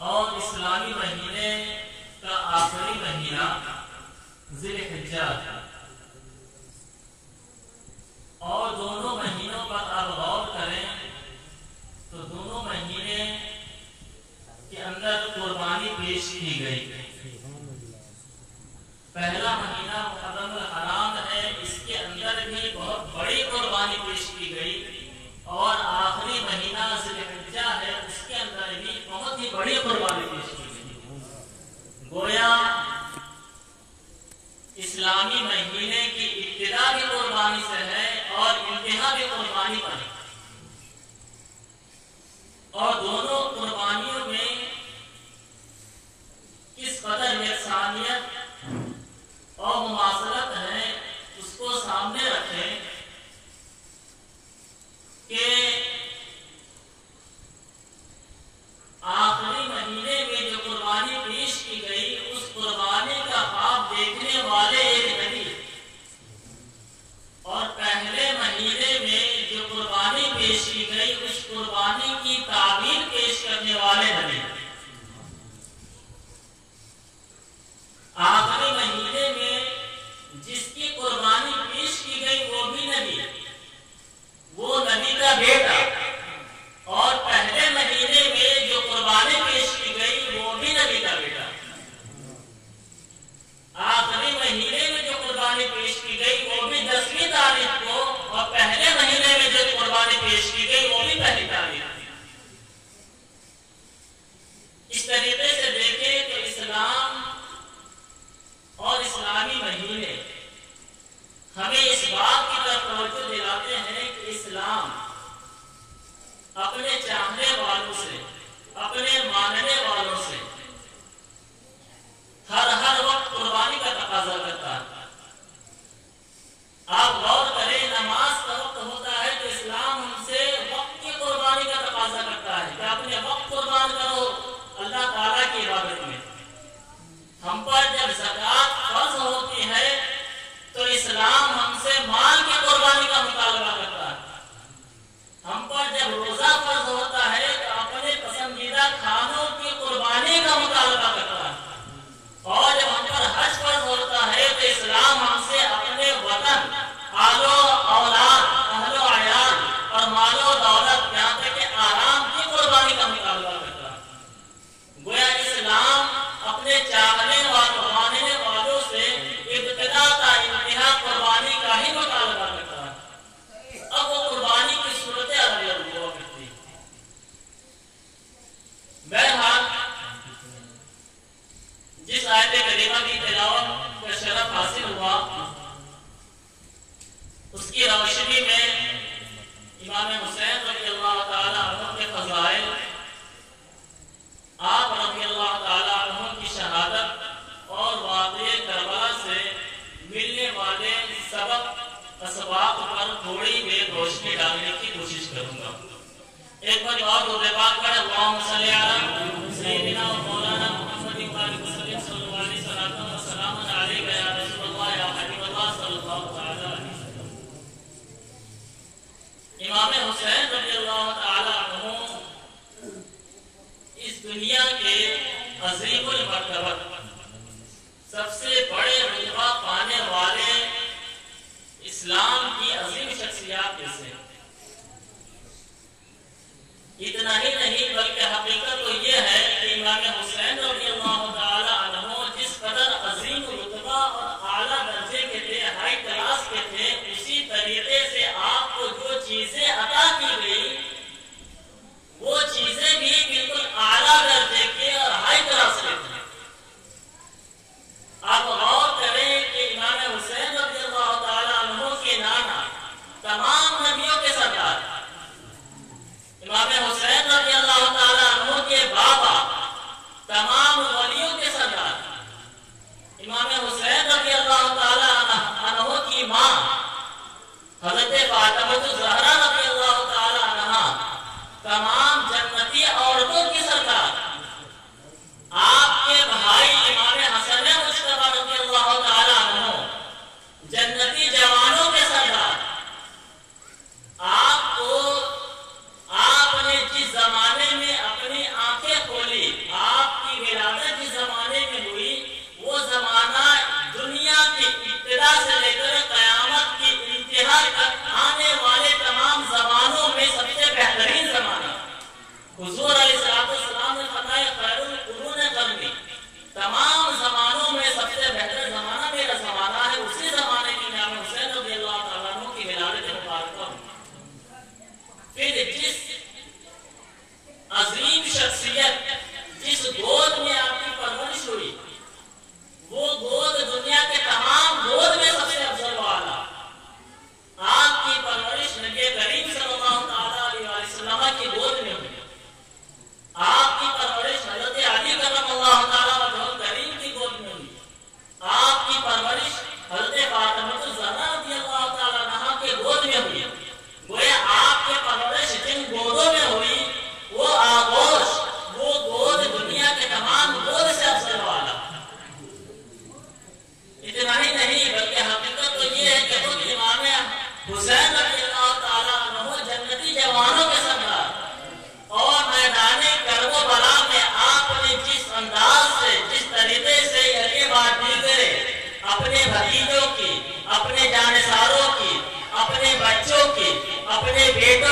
اور اسلامی مہینے کا آخری مہینہ ذی الحجہ، اور دونوں مہینوں پر آپ غور کریں تو دونوں مہینے کے اندر قربانی پیش کی گئی۔ پہلا مہینہ محرم الحرام ہے، اس کے اندر بھی بہت بڑی قربانی پیش کی گئی، اور آخری مہینہ ذی الحجہ ہے، اس کے اندر بھی بہت ہی بڑی قربانی پیش کی گئی۔ گویا اسلامی مہینے کی ابتدا بھی قربانی سے ہے اور انتہا بھی قربانی پر ہے، اور دونوں قربانیوں میں کس قدر یکسانیت اور مماثلت ہے اس کو سامنے رکھیں کہ آخری مہینے میں جو قربانی پیش کی گئی، اس قربانی کا خواب دیکھنے والے ایک نبی، اور پہلے مہینے میں جو قربانی پیش کی گئی اس قربانی کی تعبیر پیش کرنے والے نبی، آخری مہینے میں جس کی قربانی پیش کی گئی وہ بھی نبی، وہ نبی کا بیٹا، اور پہلے مہینے میں جو قربانی پیش کی گئی وہ بھی نبی کا بیٹا، آخری مہینے میں جو قربانی پیش کی گئی وہ بھی 10ویں تاریخ کو، اور پہلے مہینے میں جو قربانی پیش کی گئی وہ بھی پہلی تاریخ۔ اس طریقے سے دیکھیں تو اسلام اور اسلامی مہینے ہمیں اس بات کی طرف توجہ دلاتے ہیں کہ اسلام اپنے چاہنے والوں سے، اپنے ماننے والوں سے ہر وقت قربانی کا تقاضا کرتا ہے۔ آپ غور کریں، نماز کا وقت ہوتا ہے تو اسلام ہم سے وقت کی قربانی کا تقاضا کرتا ہے کہ اپنے وقت قربان کرو اللہ تعالیٰ کی عبادت میں۔ ہم پر جب زکوٰۃ فرض ہوتی ہے تو اسلام ہم سے مال کی قربانی کا مطالبہ کرتا ہے۔ ہم پر جب روزہ فرض ہوتا ہے تو اپنے پسندیدہ کھانوں کی قربانی کا مطالبہ کرتا ہے، اور جب ہم پر حج فرض ہوتا ہے تو اسلام ہم سے اپنے وطن، آل و اولاد، اہل و عیال اور مال و دولت، یہاں تک کہ آرام کی قربانی کا مطالبہ کرتا ہے۔ گویا اسلام اپنے چاہنے والوں، ماننے والوں سے ابتدا تا انتہا قربانی کا ہی مطالبہ کرتا ہے۔ اب وہ قربانی کی صورتیں الگ الگ ہوا کرتی ہیں۔ بہرحال جس آیت کریمہ کی تلاوت کا شرف حاصل ہوا، اس کی روشنی میں امام حسین رضی اللہ تعالیٰ عنہ کے فضائل، آپ رضی اللہ تعالیٰ عنہ کی شہادت اور واقعہ کربلا سے ملنے والے سبق اسباق پر تھوڑی بے روشنی ڈالنے کی کوشش کروں گا۔ ایک بار اور درود پاک پڑھیں، اللہم صلی علی سیدنا و مولانا محمد وسلم صلی اللہ علیہ وسلم وسلام علیک یا رسول اللہ یا حبیب اللہ صلی اللہ تعالی علیہ وسلم۔ امام حسین رضی اللہ تعالی عنہ اس دنیا کے عظیم المرتبہ، سب سے بڑے رتبہ پانے والے اسلام کی عظیم شخصیات میں سے، اتنا ہی نہیں بلکہ حقیقت تو یہ ہے کہ امام حسین رضی اللہ تعالی عنہ جس قدر عظیم رتبہ اور اعلیٰ درجے کے تھے، ہائی کلاس کے تھے، اسی طریقے سے آپ کو جو چیزیں عطا کی گئی وہ چیزیں بھی بالکل اعلیٰ درجے کے اور ہائی کلاس کے تھے۔ آپ غور کریں کہ امام حسین رضی اللہ تعالی عنہ کے نانا تمام نبیوں کے سردار، امام حسین رضی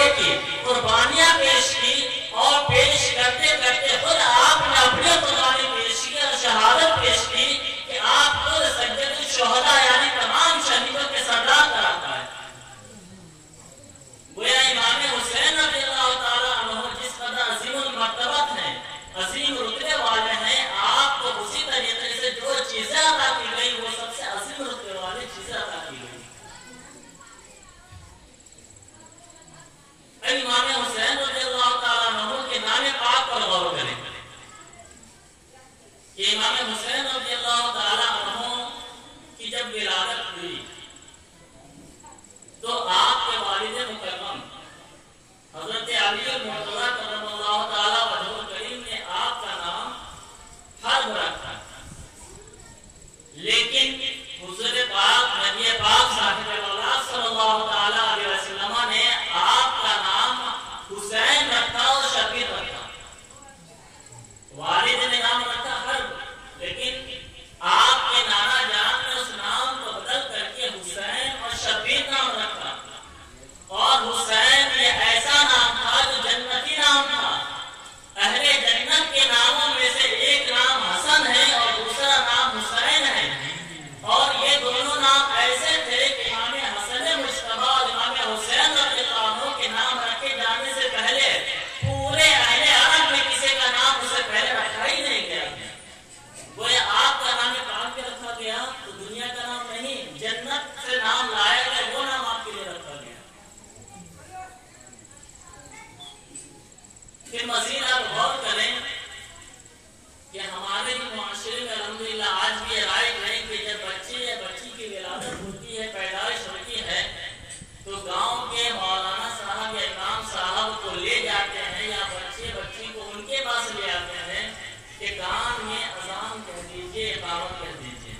طرح کی قربانیاں پیش کی اور پیش کرتے کرتے خود آپ نے اپنی قربانی پیش کی اور شہادت پیش کی کہ آپ خود سیدۃ الشہداء یعنی تمام شہیدوں کے سردار قرار پائے۔ گویا امام حسین رضی اللہ تعالیٰ عنہ جس قدر عظیم المرتبت ہیں، عظیم رتبے والے ہیں، آپ کو اسی طریقے سے جو چیزیں عطا کی گئی وہ سب سے عظیم رتبے والی چیزیں عطا کی گئی۔ امام حسین رضی اللہ تعالیٰ عنہ کے نام پاک پر غور کریں کہ امام حسین رضی اللہ تعالیٰ عنہ کی جب ولادت ہوئی تو آپ کے والد مکرم حضرت علی المرتضیٰ کرم اللہ تعالیٰ وجہہ الکریم نے آپ کا نام حرب رکھا، لیکن حضور پاک نبی پاک صاحب الاولاد صلی اللہ تعالیٰ علیہ وسلم نے آپ کا نام حسین رکھا اور شبیر رکھا۔ والد نے نام رکھا حرب، لیکن آپ کے نانا جان نے اس نام کو بدل کر کے حسین اور شبیر نام رکھا، اور حسین یہ ایسا نام تھا جو جنتی نام تھا۔ اہل جنت کے ناموں میں سے ایک نام حسن ہے اور دوسرا نام حسین ہے، اور یہ دونوں نام ایسے تھے کہ امام حسن مجتبی اور امام حسین رضی اللہ عنہ کے نام رکھے جانے سے پہلے پورے اہل عرب میں کسی کا نام اسے پہلے رکھا ہی نہیں گیا۔ گویا آپ کا نام پاک پہ رکھا گیا تو دنیا کا نام نہیں، جنت سے نام لایا گیا وہ نام آپ کے لیے رکھا گیا۔ پھر مزید آپ غور کریں کہ ہمارے معاشرے میں الحمدللہ آج بھی یہ رائج ہے کہ جب بچے یا بچی کی ولادت ہوتی ہے، پیدائش ہوتی ہے، تو گاؤں کے مولانا صاحب یا امام صاحب کو لے جاتے ہیں یا بچے بچی کو ان کے پاس لے آتے ہیں کہ کان میں اذان کہہ دیجیے، اقامت کہہ دیجیے،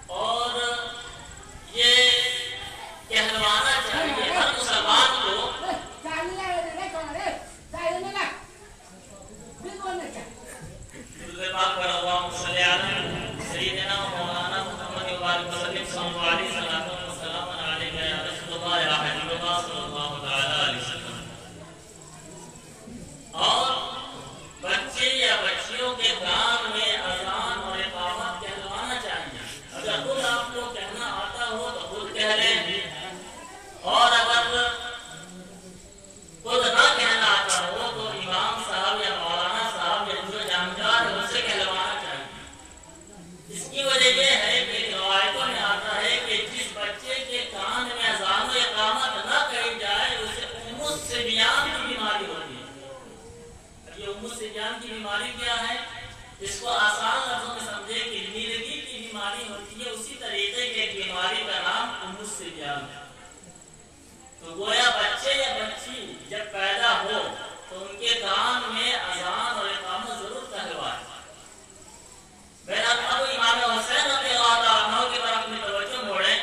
اور یہ کہلوانا چاہیے ہر مسلمان کو۔ پاک پر اللہم صلی علی سیدنا مولانا محمد وبارک وسلم صلی اللہ علیہ وسلم علیہ یا رسول اللہ یا حبیب اللہ صلی اللہ تعالی علیہ وسلم۔ اور بچے یا بچیوں کے کان میں اذان اور اقامت کہلوانا چاہیے۔ اگر خود آپ کو کہنا آتا ہو تو خود کہہ لیں، اور اگر خود نہ کہنا آتا ہو تو امام صاحب یا مولانا صاحب یا جو جانکار ہے اسے کہلوانا چاہیے۔ اس کی وجہ یہ ہے کہ روایتوں میں آتا ہے کہ جس بچے کے کان میں اذان و اقامت نہ کہی جائے اسے ام الصبیان کی بیماری ہوتی ہے۔ یہ ام الصبیان کی بیماری کیا ہے؟ اس کو آسان لفظوں میں سمجھے کہ نیرگی کی بیماری ہوتی ہے، اسی طریقے کی ایک بیماری کا نام ام الصبیان ہے۔ تو گویا بچے یا بچی جب پیدا ہو تو ان کے کان میں اذان اور اقامت ضرور کہلوائے۔ بہرحال اب امام حسین رضی اللہ تعالیٰ عنہ کی طرف اپنی توجہ موڑیں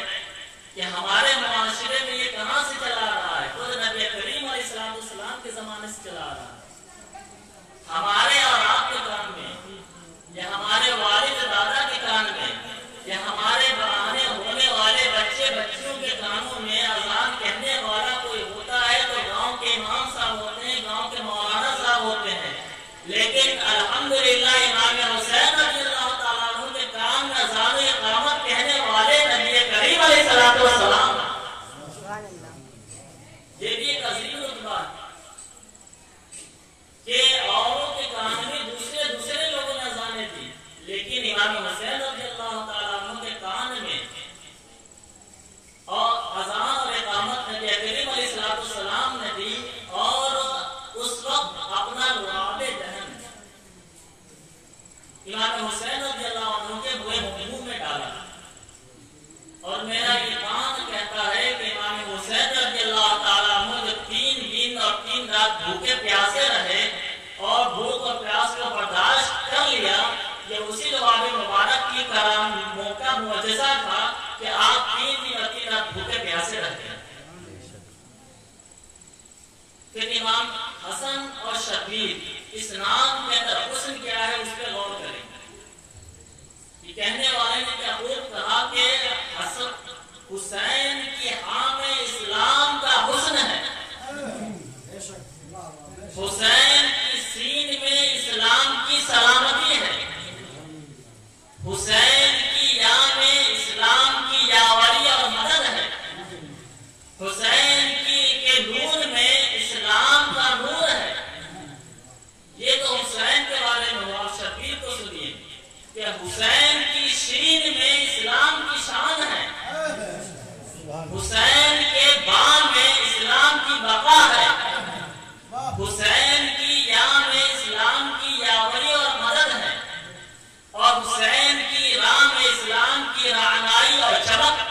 کہ ہمارے معاشرے میں یہ کہاں سے چلا رہا ہے؟ خود نبی کریم علیہ السلام کے زمانے سے چلا رہا ہے، ہمارے اور آپ کے کان میں، یا ہمارے والد دادا کے کان میں، یا ہمارے بنانے ہونے والے بچے بچیوں کے کانوں میں اذان کہنے والا کوئی ہوتا ہے تو گاؤں کے امام صاحب ہوتے ہیں، گاؤں کے مولانا صاحب ہوتے ہیں، لیکن الحمدللہ امام حسین رضی اللہ تعالیٰ عنہ کے کان میں اذان و اقامت کہنے والے نبی کریم علیہ السلام۔ یہ بھی ایک عظیم رتبہ ہے کہ اوروں کے کان میں دوسرے لوگوں نے اذانیں دی، لیکن امام حسین رضی اللہ تعالیٰ عنہ کے کان میں اور اذان اور اقامت نبی کریم علیہ السلام نے دی، اور اس وقت اپنا لعاب دہن امام حسین رضی اللہ عنہ کے منہ میں ڈالا، اور میرا یہ کان کہتا ہے کہ امام حسین رضی اللہ تعالیٰ عنہ جو 3 دن اور 3 رات بھوکے پیاسے رہے اور بھوک اور پیاس کو برداشت کر لیا، یہ اسی لعاب مبارک کی موقع معجزہ تھا کہ آپ 3 دن اور 3 رات بھوکے پیاسے رہتے ہیں۔ پھر امام حسن اور شبیر، اس نام کے اندر حسن کیا ہے اس پہ غور کریں۔ یہ کہنے والے نے کیا خوب کہا کہ حسن حسین کی حام اسلام کا حسن ہے۔ حسین کی سین میں اسلام کی سلامتی ہے، حسین کی یا میں اسلام کی یاوری اور مدد ہے، حسین کے نور میں اسلام کا نور ہے۔ یہ تو حسین کے بارے میں ہوا۔ شبیر کو سنیے کہ حسین کی شین میں اسلام کی شان ہے، حسین کے بام میں اسلام کی بقا ہے، حسین کی یا میں اسلام کی یاوری اور مدد ہے، اور حسین کی راہ میں اسلام کی رہنمائی اور چمک۔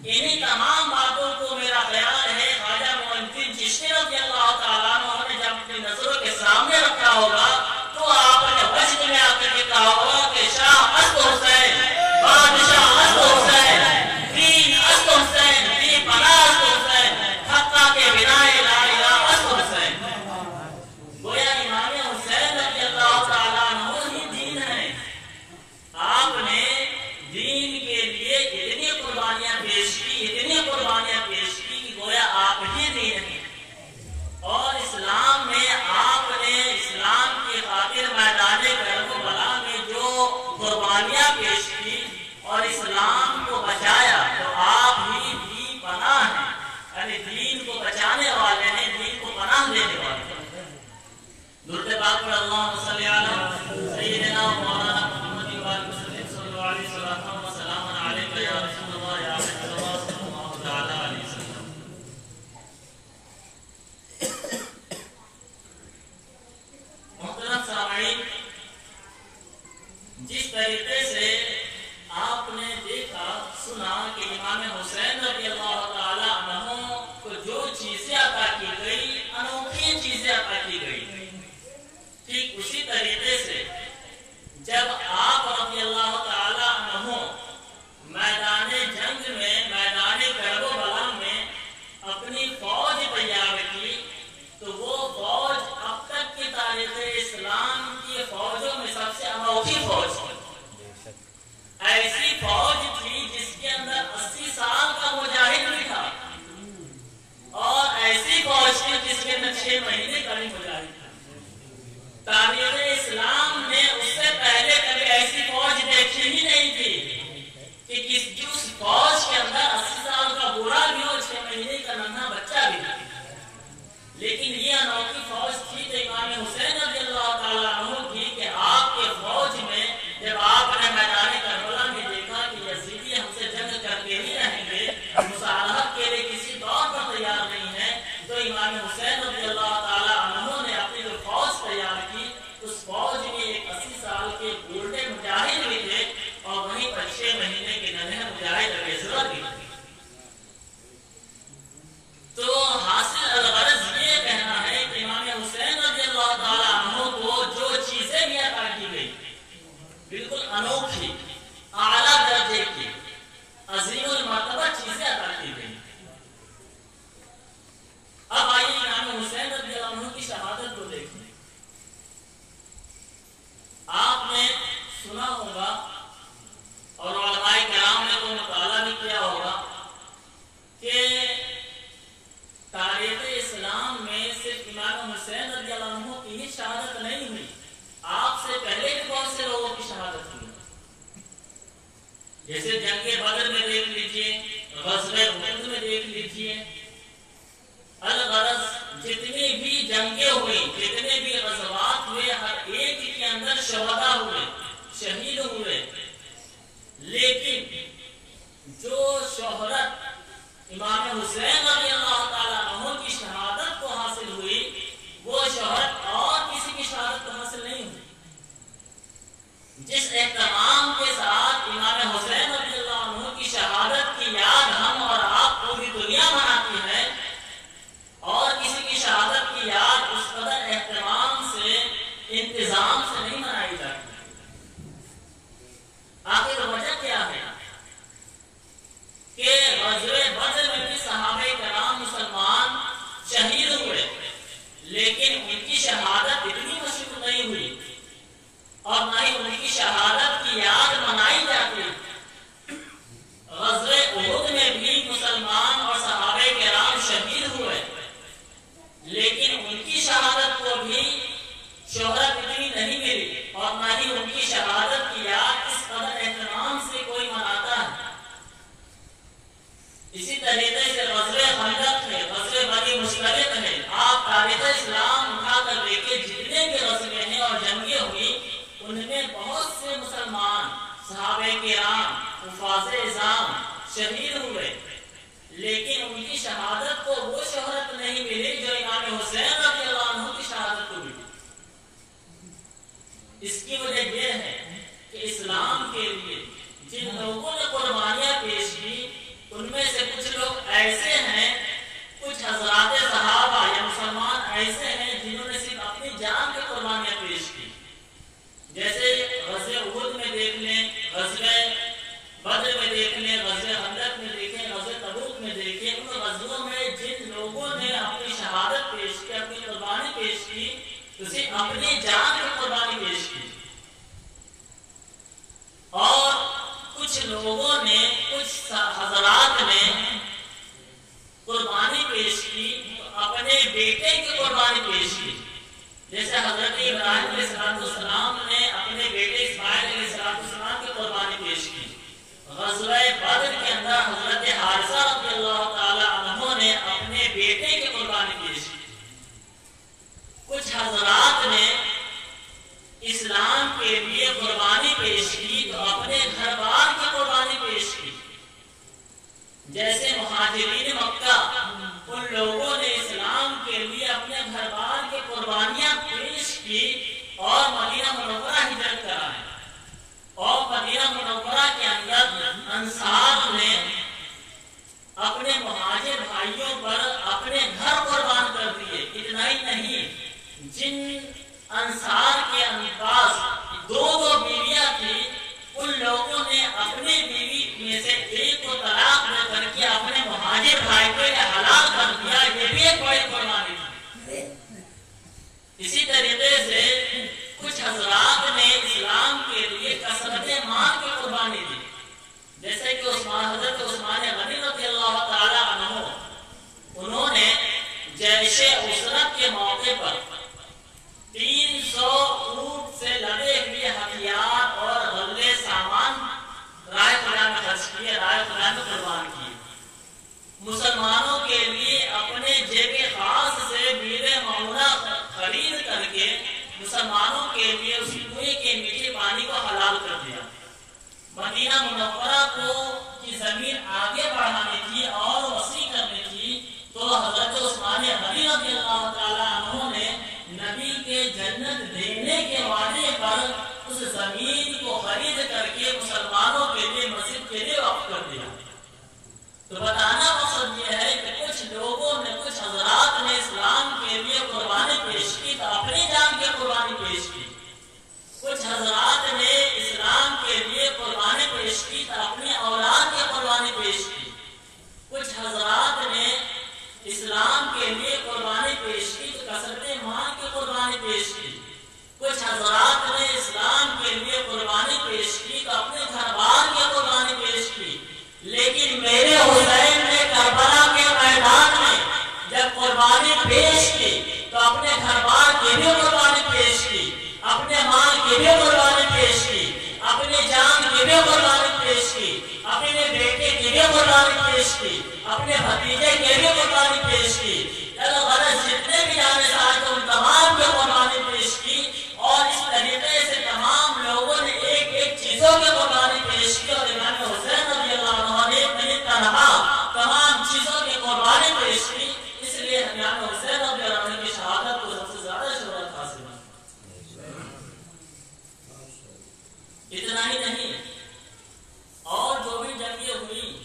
انہی تمام باتوں کو میرا خیال ہے خواجہ معین الدین چشتی رضی اللہ تعالیٰ عنہ نے جب اپنی نظروں کے سامنے رکھا ہوگا تو آپ نے وجد میں آ کر کے کہا ہوگا کہ شاہ است حسین، بادشاہ است حسین، دین است حسین، بی پناہ است حسین، حقہ کے بنا لا الہ است حسین۔ گویا امام حسین رضی اللہ تعالیٰ عنہ ہی دین ہے۔ آپ نے دین کے لیے اتنی قربانیاں پیش کی، اتنی قربانیاں پیش کی کہ گویا آپ ہی دین ہیں۔ اور اسلام میں آپ نے اسلام کی خاطر میدان کربلا میں جو قربانیاں پیش کی اور اسلام کو بچایا تو آپ ہی بھی پناہ ہیں، یعنی دین کو بچانے والے ہیں، دین کو پناہ دینے والے ہیں۔ درود پاک پر اللہم صلی علی سیدنا مولانا محمد صلی اللہ علیہ وسلم و سلام علیکہ یا رسول اللہ یا حبیب اللہ صلی اللہ تعالی علیہ وسلم۔ محترم سامعین، جس طریقے سے آپ نے دیکھا سنا کہ امام حسین رضی اللہ تعالی عنہ کو جو چیزیں عطا کی گئی، انوکھی چیزیں عطا کی گئی، ٹھیک اسی طریقے سے جب آپ رضی اللہ تعالی عنہ میدان جنگ میں، میدان کربلا میں اپنی فوج تیار کی تو وہ فوج اب تک کی تاریخ اسلام کی فوجوں میں سب سے انوکھی فوج تھی۔ ایسی فوج تھی جس کے اندر 80 سال کا مجاہد بھی تھا، اور ایسی فوج تھی جس کے اندر 6 مہینے کا بھی مجاہد تھا۔ تاریخ اسلام نے اس سے پہلے کبھی ایسی فوج دیکھی ہی نہیں تھی کہ جس فوج کے اندر 80 سال کا بوڑھا بھی ہو، 6 مہینے کا ننھا بچہ بھی تھا۔ لیکن یہ انوکھی فوج تھی تو امام حسین رضی اللہ تعالیٰ عنہ کی کہ آپ کے فوج میں جب آپ نے میدان کربلا میں دیکھا کہ یزیدی ہم سے جنگ کرتے ہی رہیں گے، مصالحت کے لیے کسی طور پر تیار نہیں ہے، تو امام حسین رضی اللہ تعالیٰ عنہ نے اپنی جو فوج تیار کی اس فوج میں ایک 80 سال کے بوڑھے مجاہد بھی تھے اور وہیں پر 6 مہینے کے ننھے مجاہد کی ضرورت بھی تھی۔ تو حاصل الغرض یہ کہنا ہے کہ امام حسین رضی اللہ تعالیٰ عنہ کو جو چیزیں بھی عطا کی گئی بالکل انوکھی، اعلیٰ درجے کی، عظیم المرتبہ چیزیں عطا کی گئی۔ اب آئیے امام حسین رضی اللہ عنہ کی شہادت کو دیکھیں۔ آپ نے سنا ہوگا اور علماء کرام نے تو مطالعہ بھی کیا ہوگا کہ تاریخ اسلام میں صرف امام حسین رضی اللہ عنہ کی ہی شہادت نہیں ہوئی، آپ سے پہلے بھی بہت سے لوگوں کی شہادت ہوئی، جیسے جنگ بدر میں دیکھ لیجئے، غزوہ احد میں دیکھ لیجئے۔ الغرض جتنی بھی جنگیں ہوئی، جتنے بھی غزوات ہوئے، ہر ایک کے اندر شہداء ہوئے، شہید ہوئے، لیکن جو شہرت امام حسین رضی اللہ تعالیٰ عنہ کی شہادت کو حاصل ہوئی وہ شہرت اور کسی کی شہادت کو حاصل نہیں ہوئی۔ جس اہتمام کے ساتھ امام حسین رضی اللہ عنہ کی شہادت کی یاد ہم اور آپ پوری دنیا مناتی ہے، اور کسی کی شہادت کی یاد اس قدر اہتمام سے، انتظام سے نہیں منائی جاتی۔ آخر وجہ کیا ہے کہ غزوہ بدر میں بھی صحابہ کرام مسلمان شہید ہوئے، لیکن ان کی شہادت اتنی مشہور نہیں ہوئی اور نہ ہی ان کی شہادت کی یاد منائی جاتی۔ غزوہ احد میں بھی مسلمان اور صحابہ کرام شہید ہوئے، لیکن ان کی شہادت شہرت اتنی نہیں ملی اور نہ ہی ان کی شہادت کی یاد اس قدر اہتمام سے کوئی مناتا ہے۔ اسی طریقے سے غزوہ خندق ہے، غزوہ بنی مصطلق ہے، آپ تاریخ اسلام اٹھا کر دیکھیں جتنے بھی غزوے ہیں اور جنگیں ہوئی ان میں بہت سے مسلمان صحابہ کرام حفاظ اعظام شہید ہوئے، لیکن ان کی شہادت کو وہ شہرت نہیں ملی جو امام حسین رضی اللہ عنہ کی شہادت کو ملی۔ اس کی وجہ یہ ہے کہ اسلام کے لیے جن لوگوں نے قربانیاں پیش کی ان میں سے کچھ لوگ ایسے ہیں، کچھ حضرات صحابہ یا مسلمان ایسے ہیں جنہوں نے صرف اپنی جان کی قربانیاں پیش کی، جیسے غزوہ احد میں دیکھ لیں، غزوہ بدر میں دیکھ لیں، غزوہ خندق میں دیکھیں، غزوہ تبوک میں دیکھیں، ان غزووں میں جن لوگوں نے اپنی شہادت پیش کی، اپنی قربانی پیش کی، اسے اپنی جان کی قربانی پیش کی۔ اور کچھ لوگوں نے، کچھ حضرات نے قربانی پیش کی، اپنے بیٹے کی قربانی پیش کی، جیسے حضرت ابراہیم علیہ السلام نے اپنے بیٹے اسماعیل علیہ السلام کی قربانی پیش کی۔ غزوہ بدر کے اندر حضرت حارثہ رضی اللہ تعالی عنہ نے اپنے بیٹے کی قربانی پیش کی۔ کچھ حضرات نے اسلام کے لیے قربانی پیش کی تو اپنے گھر بار کی قربانی پیش کی، جیسے مہاجرین مکہ، ان لوگوں نے اسلام کے لیے اپنے گھر بار کی قربانیاں پیش کی اور مدینہ منورہ ہجرت کرائے، اور مدینہ منورہ کے اندر انصار نے اپنے مہاجر بھائیوں پر اپنے گھر قربان کر دیے۔ اتنا ہی نہیں، جن انصار کے پاس دو بیویاں تھی ان لوگوں نے اپنے بیوی میں سے ایک کو طلاق دے کر کے اپنے مہاجر بھائی کو یہ حلال کر دیا، یہ بھی ایک بڑی قربانی تھی۔ اسی طریقے سے کچھ حضرات نے اسلام کے لیے کثرت مال کی قربانی دی، جیسے کہ حضرت عثمان غنی رضی اللہ تعالی عنہ، انہوں نے جیش عسرت کے موقع پر 300 اونٹ سے لدے ہوئے ہتھیار اور غلے سامان رائے خدا میں خرچ کیے، رائے خدا میں قربان کیے۔ مسلمانوں کے لیے اپنے جیب خاص سے بیرے معمولہ خرید کر کے مسلمانوں کے لیے اس کنویں کے میٹھے پانی کو حلال کر دیا۔ مدینہ منورہ کو کی زمین آگے بڑھانی تھی اور وسیع کرنی تھی، تو حضرت عثمان غنی رضی اللہ تعالی عنہ نے نبی کے جنت دینے کے وعدے پر اس زمین کو خرید کر کے مسلمانوں کے لیے مسجد کے لیے وقف کر دیا۔ تو بتانا مقصد یہ ہے کہ کچھ لوگوں نے، کچھ حضرات نے اسلام کے لیے قربانی پیش کی تو اپنی جان کی قربانی پیش کی، کچھ حضرات نے اسلام کے لیے قربانی پیش کی تو اپنی اولاد کی قربانی پیش کی، کچھ حضرات نے اسلام کے لیے قربانی پیش کی تو کثرت مال کی قربانی پیش کی، کچھ حضرات نے اسلام کے لیے قربانی پیش کی تو اپنے گھر بار کی قربانی پیش کی۔ لیکن میرے حسین نے کربلا کے میدان میں جب قربانی پیش کی تو اپنے گھر بار کی بھی قربانی پیش کی، اپنے مال کی بھی قربانی پیش کی، اپنی جان کی بھی قربانی پیش کی، اپنے بیٹے کی بھی قربانی پیش کی، اپنے بھتیجے کی بھی قربانی پیش کی، غرض جتنے بھی جانے ساتھ ان تمام کی قربانی پیش کی۔ اور اس طریقے سے تمام لوگوں نے ایک ایک چیزوں کی قربانی پیش کی، اور امام حسین رضی اللہ عنہ نے اپنی تنہا تمام چیزوں کی قربانی پیش کی، اس لیے امام حسین رضی اللہ عنہ کی شہادت کو سب سے زیادہ شہرت حاصل ہے۔ اتنا ہی نہیں، اور جو بھی جنگیں ہوئی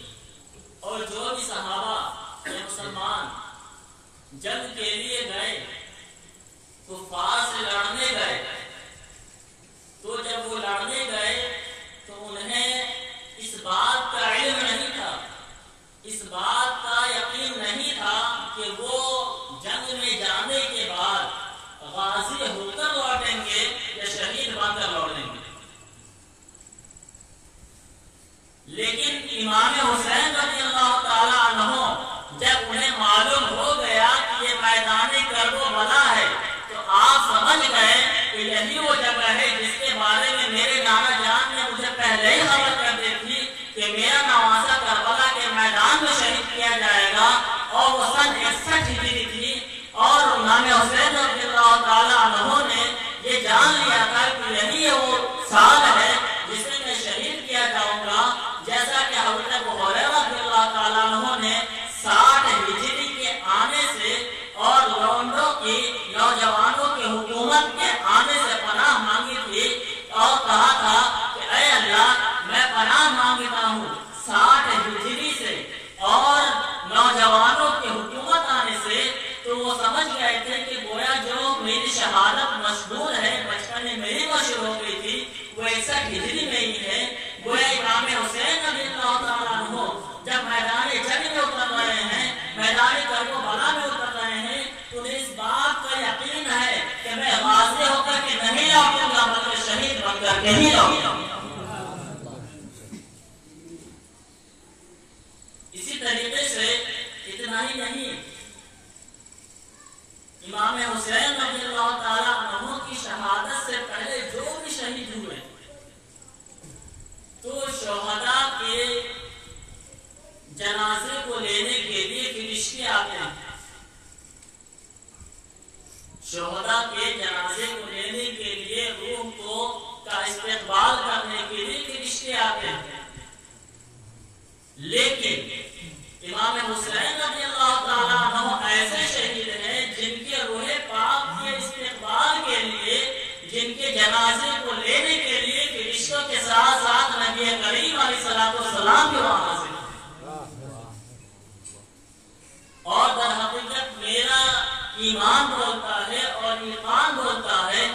اور جو بھی صحابہ یا مسلمان جنگ کے لیے گئے، کفار سے لڑنے گئے، تو جب وہ لڑنے گئے تو انہیں اس بات کا علم نہیں تھا، اس بات کا یقین نہیں تھا کہ وہ جنگ میں جانے کے بعد غازی ہو کر لوٹیں گے یا شہید بن کر لوٹیں گے۔ لیکن امام حسین رضی اللہ تعالی عنہ جب انہیں معلوم ہو گیا کہ یہ میدان کرب و بلا ہے تو آپ سمجھ گئے یہی وہ جگہ ہے جس کے بارے میں میرے نانا جان نے مجھے پہلے ہی خبر کر دی تھی کہ میرا نواسا کربلا کے میدان میں شہید کیا جائے گا، اور وہ سن 61 ہجری تھی، اور امام حسین رضی اللہ تعالیٰ عنہ نے یہ جان لیا تھا کہ یہی وہ سال ہے جسے میں شہید کیا جاؤں گا، جیسا کہ حضرت ابو ہریرہ رضی اللہ تعالیٰ عنہ نے 60 ہجری کے آنے سے اور لونڈوں کی نوجوانوں کی حکومت کے آنے سے پناہ مانگی تھی، اور کہا تھا کہ اے اللہ میں پناہ مانگتا ہوں 60 ہجری سے اور نوجوانوں کی حکومت آنے سے۔ تو وہ سمجھ گئے تھے کہ گویا جو میری شہادت مشہور ہے، بچپن میں میری مشہور ہو گئی تھی، وہ 61 ہجری میں ہی ہے۔ گویا امام حسین رضی اللہ تعالیٰ عنہ جب میدان جنگ میں اتر رہے ہیں، میدان کربلا میں اتر رہے ہیں، تو انہیں اس بات کا یقین ہے کہ میں غازی ہو کر کے نہیں لوٹوں گا بلکہ شہید بن کر کے ہی لوٹوں گا۔ اسی طریقے سے اتنا ہی نہیں، امام حسین رضی اللہ تعالیٰ عنہ کی شہادت سے پہلے جو بھی شہید ہوئے تو شہداء کے جنازے کو لینے کے لیے فرشتے آتے ہیں، شہداء کے جنازے کو لینے کے لیے روح کو کا استقبال کرنے کے لیے فرشتے آتے ہیں، لیکن امام حسین رضی اللہ تعالیٰ عنہ ایسے شہید ہیں جن کے روح پاک کے استقبال کے لیے، جن کے جنازے کو لینے کے لیے فرشتوں کے ساتھ ساتھ نبی کریم علیہ السلام بھی وہاں حاضر ہیں۔ اور در حقیقت میرا ایمان بولتا ہے اور ایمان بولتا ہے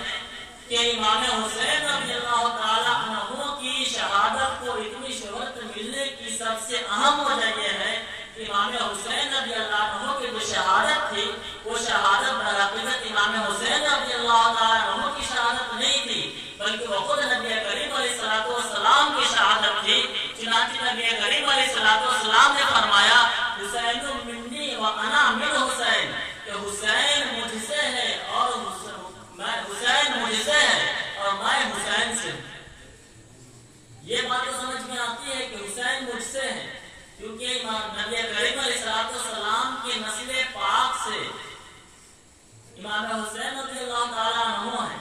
کہ امام حسین رضی اللہ تعالیٰ عنہ کی شہادت کو اتنی شہرت ملنے کی سب سے اہم وجہ یہ ہے کہ امام حسین رضی اللہ عنہ کی جو شہادت تھی، وہ شہادت در حقیقت امام حسین رضی اللہ تعالیٰ عنہ کی شہادت نہیں تھی، بلکہ وہ خود نبی کریم علیہ السلام کی شہادت تھی۔ چنانچہ نبی کریم علیہ السلام نے فرمایا حسین منی و انا من حسین، کہ حسین مجھ سے ہے اور حسین مجھ سے ہے اور میں حسین سے۔ یہ بات سمجھ میں آتی ہے کہ حسین مجھ سے ہے، کیونکہ نبی کریم علیہ السلام کی نسل پاک سے امام حسین رضی اللہ تعالیٰ عنہ ہے،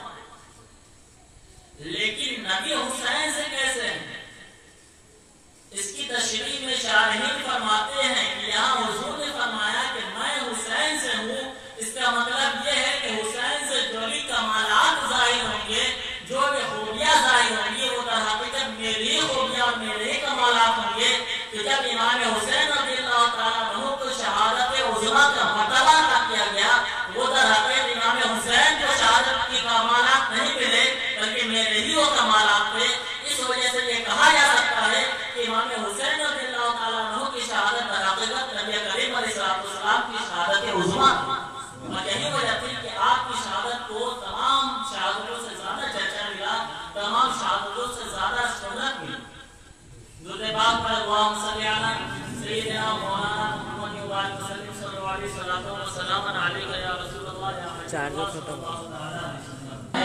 لیکن نبی حسین سے کیسے ہیں؟ اس کی تشریح میں شارحین فرماتے ہیں کہ یہاں حضور نے فرمایا کہ میں حسین سے ہوں، اس کا مطلب یہ ہے کہ حسین سے جو بھی کمالات ظاہر ہوں گے، جو بھی خوبیاں ظاہر ہوں گی، وہ در حقیقت میری خوبیاں اور میرے کمالات ہوں گے۔ کہ جب امام حسین رضی اللہ تعالیٰ عنہ کو شہادت عظمیٰ کا مرتبہ عطا کیا گیا، وہ در حقیقت امام حسین کو شہادت کی کمالات نہیں ملے بلکہ میرے ہی وہ کمالات تھے۔ اس وجہ سے یہ کہا جا سکتا ہے کہ امام حسین رضی اللہ تعالیٰ عنہ کی شہادت در حقیقت نبی کریم علیہ السلام کی شہادت عظمیٰ تھی، اور یہی وجہ تھی کہ آپ کی شہادت کو تمام شہادتوں سے زیادہ چرچا ملا، تمام شہادتوں سے زیادہ شہرت ملی۔ درود پاک پر اللہم صلی علی سیدنا مولانا محمد و آلہ وسلم صلی اللہ علیہ وسلم علیہ یا رسول اللہ یا حبیب اللہ صلی اللہ علیہ وسلم۔